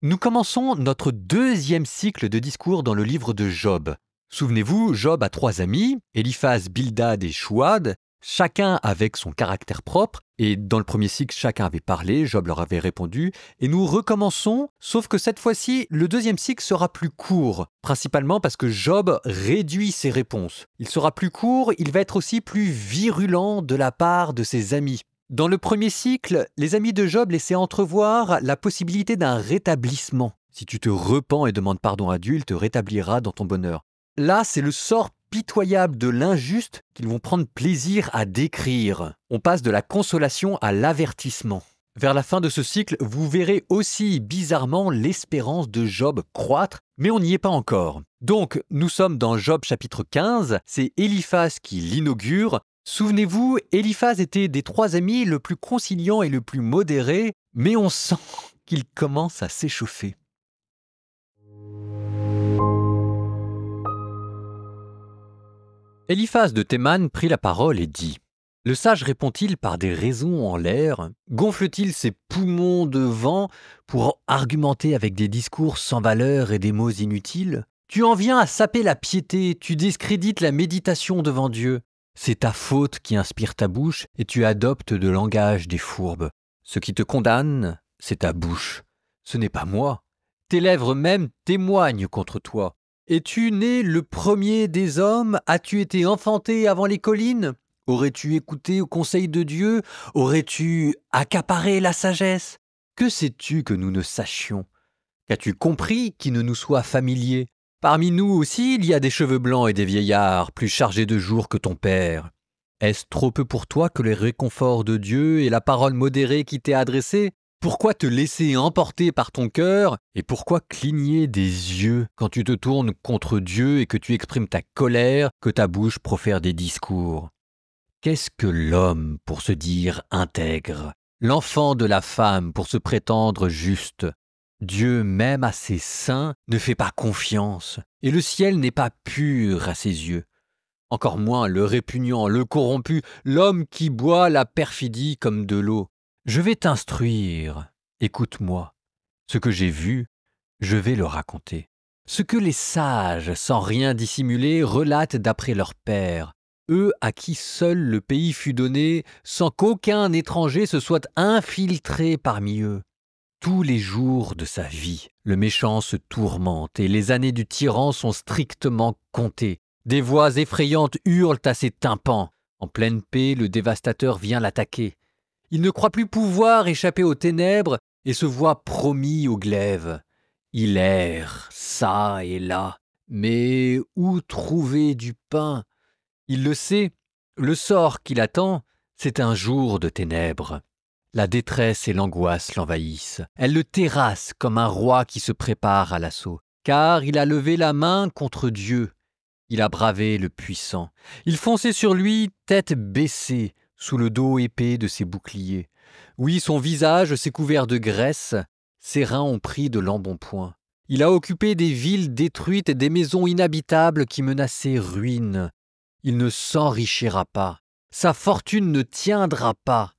Nous commençons notre deuxième cycle de discours dans le livre de Job. Souvenez-vous, Job a 3 amis, Éliphaz, Bildad et Chouad, chacun avec son caractère propre, et dans le premier cycle, chacun avait parlé, Job leur avait répondu, et nous recommençons, sauf que cette fois-ci, le deuxième cycle sera plus court, principalement parce que Job réduit ses réponses. Il sera plus court, il va être aussi plus virulent de la part de ses amis. Dans le premier cycle, les amis de Job laissaient entrevoir la possibilité d'un rétablissement. Si tu te repens et demandes pardon à Dieu, il te rétablira dans ton bonheur. Là, c'est le sort pitoyable de l'injuste qu'ils vont prendre plaisir à décrire. On passe de la consolation à l'avertissement. Vers la fin de ce cycle, vous verrez aussi bizarrement l'espérance de Job croître, mais on n'y est pas encore. Donc, nous sommes dans Job chapitre 15, c'est Éliphaz qui l'inaugure. Souvenez-vous, Éliphaz était des 3 amis le plus conciliant et le plus modéré, mais on sent qu'il commence à s'échauffer. Éliphaz de Théman prit la parole et dit : « Le sage répond-il par des raisons en l'air ? Gonfle-t-il ses poumons de vent pour argumenter avec des discours sans valeur et des mots inutiles ? Tu en viens à saper la piété, tu discrédites la méditation devant Dieu. C'est ta faute qui inspire ta bouche et tu adoptes le langage des fourbes. Ce qui te condamne, c'est ta bouche. Ce n'est pas moi. Tes lèvres même témoignent contre toi. Es-tu né le premier des hommes ? As-tu été enfanté avant les collines ? Aurais-tu écouté au conseil de Dieu ? Aurais-tu accaparé la sagesse ? Que sais-tu que nous ne sachions ? Qu'as-tu compris qui ne nous soit familier ? Parmi nous aussi, il y a des cheveux blancs et des vieillards, plus chargés de jours que ton père. Est-ce trop peu pour toi que les réconforts de Dieu et la parole modérée qui t'est adressée ? Pourquoi te laisser emporter par ton cœur et pourquoi cligner des yeux quand tu te tournes contre Dieu et que tu exprimes ta colère, que ta bouche profère des discours ? Qu'est-ce que l'homme pour se dire intègre ? L'enfant de la femme pour se prétendre juste ? Dieu même à ses saints ne fait pas confiance, et le ciel n'est pas pur à ses yeux. Encore moins le répugnant, le corrompu, l'homme qui boit la perfidie comme de l'eau. Je vais t'instruire, écoute-moi. Ce que j'ai vu, je vais le raconter. Ce que les sages, sans rien dissimuler, relatent d'après leur père, eux à qui seul le pays fut donné, sans qu'aucun étranger se soit infiltré parmi eux. Tous les jours de sa vie, le méchant se tourmente et les années du tyran sont strictement comptées. Des voix effrayantes hurlent à ses tympans. En pleine paix, le dévastateur vient l'attaquer. Il ne croit plus pouvoir échapper aux ténèbres et se voit promis au glaive. Il erre, çà et là. Mais où trouver du pain ? Il le sait, le sort qui l'attend, c'est un jour de ténèbres. La détresse et l'angoisse l'envahissent. Elle le terrasse comme un roi qui se prépare à l'assaut. Car il a levé la main contre Dieu. Il a bravé le puissant. Il fonçait sur lui, tête baissée, sous le dos épais de ses boucliers. Oui, son visage s'est couvert de graisse, ses reins ont pris de l'embonpoint. Il a occupé des villes détruites et des maisons inhabitables qui menaçaient ruine. Il ne s'enrichira pas. Sa fortune ne tiendra pas.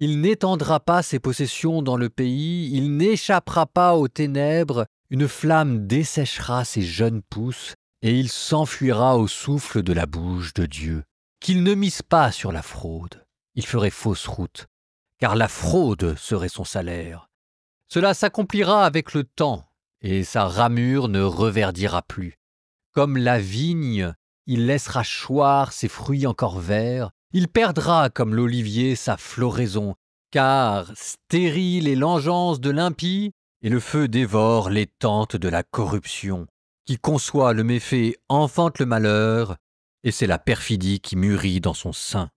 Il n'étendra pas ses possessions dans le pays, il n'échappera pas aux ténèbres, une flamme desséchera ses jeunes pousses, et il s'enfuira au souffle de la bouche de Dieu. Qu'il ne mise pas sur la fraude, il ferait fausse route, car la fraude serait son salaire. Cela s'accomplira avec le temps, et sa ramure ne reverdira plus. Comme la vigne, il laissera choir ses fruits encore verts, il perdra comme l'olivier sa floraison, car stérile est l'engeance de l'impie, et le feu dévore les tentes de la corruption. Qui conçoit le méfait enfante le malheur, et c'est la perfidie qui mûrit dans son sein.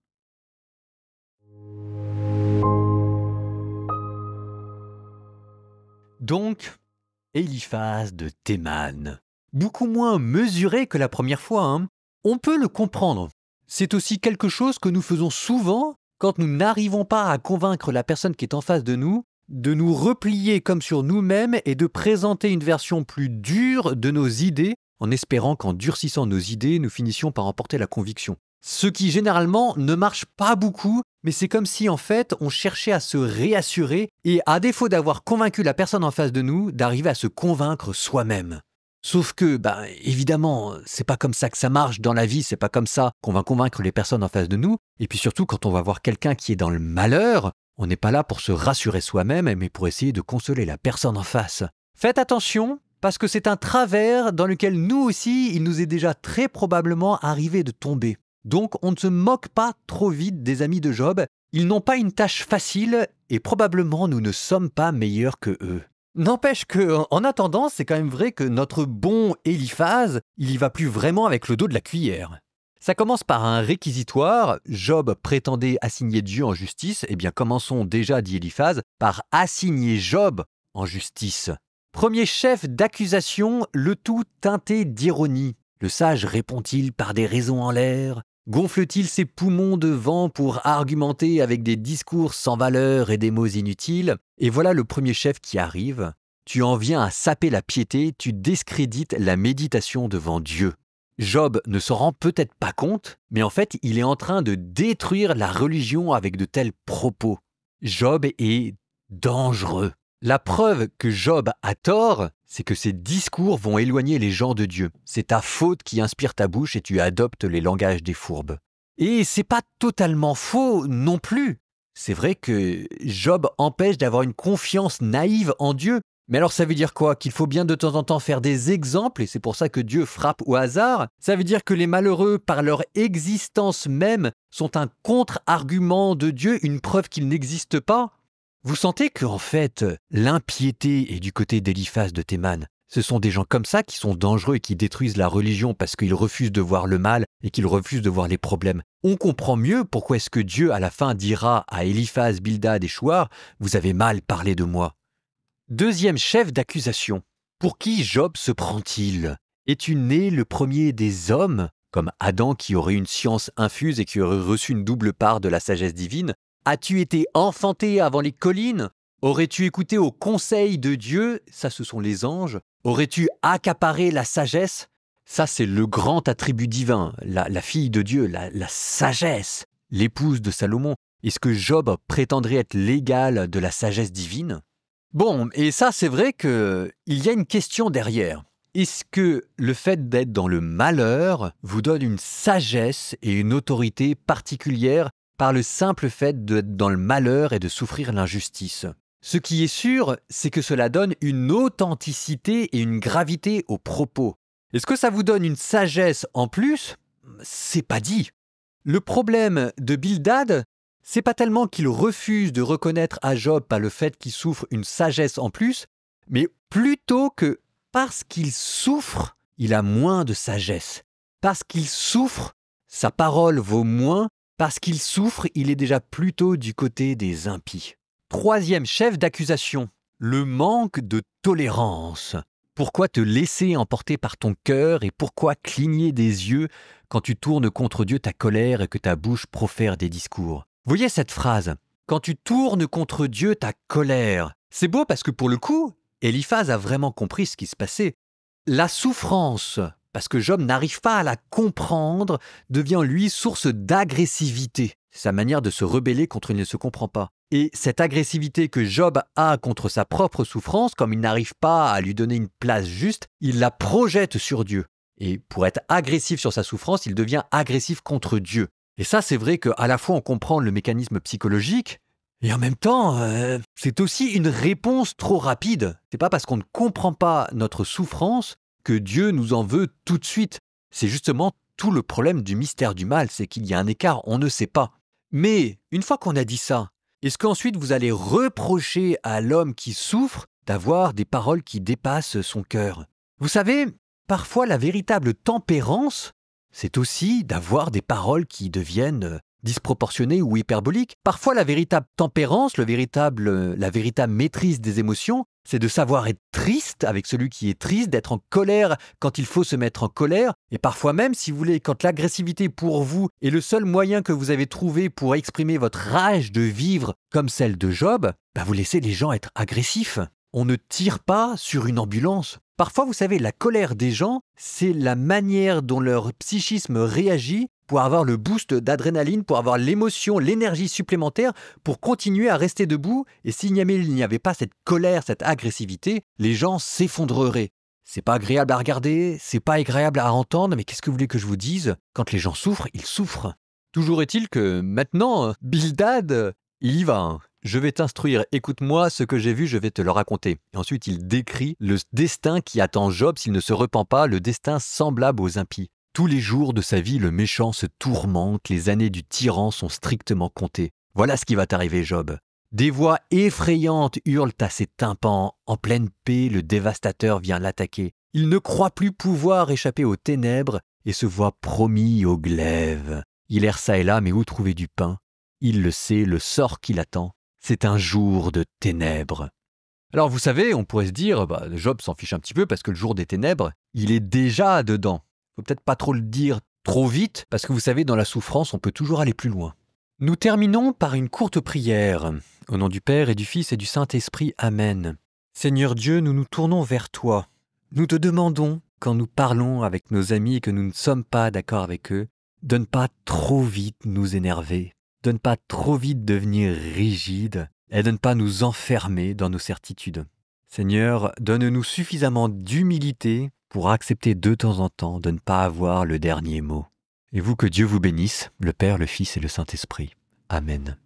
Donc, Éliphaz de Théman, beaucoup moins mesuré que la première fois, hein. On peut le comprendre. C'est aussi quelque chose que nous faisons souvent quand nous n'arrivons pas à convaincre la personne qui est en face de nous replier comme sur nous-mêmes et de présenter une version plus dure de nos idées, en espérant qu'en durcissant nos idées, nous finissions par emporter la conviction. Ce qui généralement ne marche pas beaucoup, mais c'est comme si en fait on cherchait à se réassurer et à défaut d'avoir convaincu la personne en face de nous, d'arriver à se convaincre soi-même. Sauf que, évidemment, c'est pas comme ça que ça marche dans la vie, c'est pas comme ça qu'on va convaincre les personnes en face de nous. Et puis surtout, quand on va voir quelqu'un qui est dans le malheur, on n'est pas là pour se rassurer soi-même, mais pour essayer de consoler la personne en face. Faites attention, parce que c'est un travers dans lequel nous aussi, il nous est déjà très probablement arrivé de tomber. Donc on ne se moque pas trop vite des amis de Job, ils n'ont pas une tâche facile et probablement nous ne sommes pas meilleurs que eux. N'empêche que, en attendant, c'est quand même vrai que notre bon Éliphaz, il y va plus vraiment avec le dos de la cuillère. Ça commence par un réquisitoire. Job prétendait assigner Dieu en justice. Eh bien, commençons déjà, dit Éliphaz, par assigner Job en justice. Premier chef d'accusation, le tout teinté d'ironie. Le sage répond-il par des raisons en l'air? Gonfle-t-il ses poumons de vent pour argumenter avec des discours sans valeur et des mots inutiles? Et voilà le premier chef qui arrive. Tu en viens à saper la piété, tu discrédites la méditation devant Dieu. Job ne s'en rend peut-être pas compte, mais en fait, il est en train de détruire la religion avec de tels propos. Job est dangereux. La preuve que Job a tort, c'est que ses discours vont éloigner les gens de Dieu. C'est ta faute qui inspire ta bouche et tu adoptes les langages des fourbes. Et c'est pas totalement faux non plus. C'est vrai que Job empêche d'avoir une confiance naïve en Dieu. Mais alors ça veut dire quoi? Qu'il faut bien de temps en temps faire des exemples, et c'est pour ça que Dieu frappe au hasard? Ça veut dire que les malheureux, par leur existence même, sont un contre-argument de Dieu, une preuve qu'il n'existe pas? Vous sentez qu'en fait, l'impiété est du côté d'Éliphaz de Théman. Ce sont des gens comme ça qui sont dangereux et qui détruisent la religion parce qu'ils refusent de voir le mal et qu'ils refusent de voir les problèmes. On comprend mieux pourquoi est-ce que Dieu à la fin dira à Éliphaz, Bildad et Chouar « Vous avez mal parlé de moi ». Deuxième chef d'accusation. Pour qui Job se prend-il? Es-tu né le premier des hommes, comme Adam qui aurait une science infuse et qui aurait reçu une double part de la sagesse divine? As-tu été enfanté avant les collines? Aurais-tu écouté au conseil de Dieu? Ça, ce sont les anges. Aurais-tu accaparé la sagesse? Ça, c'est le grand attribut divin, la fille de Dieu, la sagesse, l'épouse de Salomon. Est-ce que Job prétendrait être l'égal de la sagesse divine? Bon, et ça, c'est vrai qu'il y a une question derrière. Est-ce que le fait d'être dans le malheur vous donne une sagesse et une autorité particulière par le simple fait d'être dans le malheur et de souffrir l'injustice? Ce qui est sûr, c'est que cela donne une authenticité et une gravité aux propos. Est-ce que ça vous donne une sagesse en plus? C'est pas dit. Le problème de Bildad, c'est pas tellement qu'il refuse de reconnaître à Job par le fait qu'il souffre une sagesse en plus, mais plutôt que parce qu'il souffre, il a moins de sagesse. Parce qu'il souffre, sa parole vaut moins. Parce qu'il souffre, il est déjà plutôt du côté des impies. Troisième chef d'accusation, le manque de tolérance. Pourquoi te laisser emporter par ton cœur et pourquoi cligner des yeux quand tu tournes contre Dieu ta colère et que ta bouche profère des discours? Voyez cette phrase, quand tu tournes contre Dieu ta colère. C'est beau parce que pour le coup, Éliphaz a vraiment compris ce qui se passait. La souffrance, parce que Job n'arrive pas à la comprendre, devient lui source d'agressivité. C'est sa manière de se rebeller contre il ne se comprend pas. Et cette agressivité que Job a contre sa propre souffrance, comme il n'arrive pas à lui donner une place juste, il la projette sur Dieu. Et pour être agressif sur sa souffrance, il devient agressif contre Dieu. Et ça, c'est vrai qu'à la fois on comprend le mécanisme psychologique, et en même temps, c'est aussi une réponse trop rapide. C'est pas parce qu'on ne comprend pas notre souffrance que Dieu nous en veut tout de suite. C'est justement tout le problème du mystère du mal, c'est qu'il y a un écart, on ne sait pas. Mais une fois qu'on a dit ça, est-ce qu'ensuite vous allez reprocher à l'homme qui souffre d'avoir des paroles qui dépassent son cœur? Vous savez, parfois la véritable tempérance, c'est aussi d'avoir des paroles qui deviennent disproportionnées ou hyperboliques. Parfois la véritable tempérance, la véritable maîtrise des émotions, c'est de savoir être triste avec celui qui est triste, d'être en colère quand il faut se mettre en colère. Et parfois même, si vous voulez, quand l'agressivité pour vous est le seul moyen que vous avez trouvé pour exprimer votre rage de vivre comme celle de Job, vous laissez les gens être agressifs. On ne tire pas sur une ambulance. Parfois, vous savez, la colère des gens, c'est la manière dont leur psychisme réagit pour avoir le boost d'adrénaline, pour avoir l'émotion, l'énergie supplémentaire, pour continuer à rester debout. Et s'il n'y avait pas cette colère, cette agressivité, les gens s'effondreraient. C'est pas agréable à regarder, c'est pas agréable à entendre, mais qu'est-ce que vous voulez que je vous dise? Quand les gens souffrent, ils souffrent. Toujours est-il que maintenant, Bildad, il y va. Je vais t'instruire, écoute-moi, ce que j'ai vu, je vais te le raconter. Et ensuite, il décrit le destin qui attend Job s'il ne se repent pas, le destin semblable aux impies. Tous les jours de sa vie, le méchant se tourmente, les années du tyran sont strictement comptées. Voilà ce qui va t'arriver, Job. Des voix effrayantes hurlent à ses tympans. En pleine paix, le dévastateur vient l'attaquer. Il ne croit plus pouvoir échapper aux ténèbres et se voit promis au glaive. Il erre çà et là, mais où trouver du pain? Il le sait, le sort qui l'attend, c'est un jour de ténèbres. Alors vous savez, on pourrait se dire, Job s'en fiche un petit peu parce que le jour des ténèbres, il est déjà dedans. Faut peut-être pas trop le dire trop vite, parce que vous savez, dans la souffrance, on peut toujours aller plus loin. Nous terminons par une courte prière. Au nom du Père et du Fils et du Saint-Esprit, Amen. Seigneur Dieu, nous nous tournons vers toi. Nous te demandons, quand nous parlons avec nos amis et que nous ne sommes pas d'accord avec eux, de ne pas trop vite nous énerver, de ne pas trop vite devenir rigide et de ne pas nous enfermer dans nos certitudes. Seigneur, donne-nous suffisamment d'humilité pour accepter de temps en temps de ne pas avoir le dernier mot. Et vous, que Dieu vous bénisse, le Père, le Fils et le Saint-Esprit. Amen.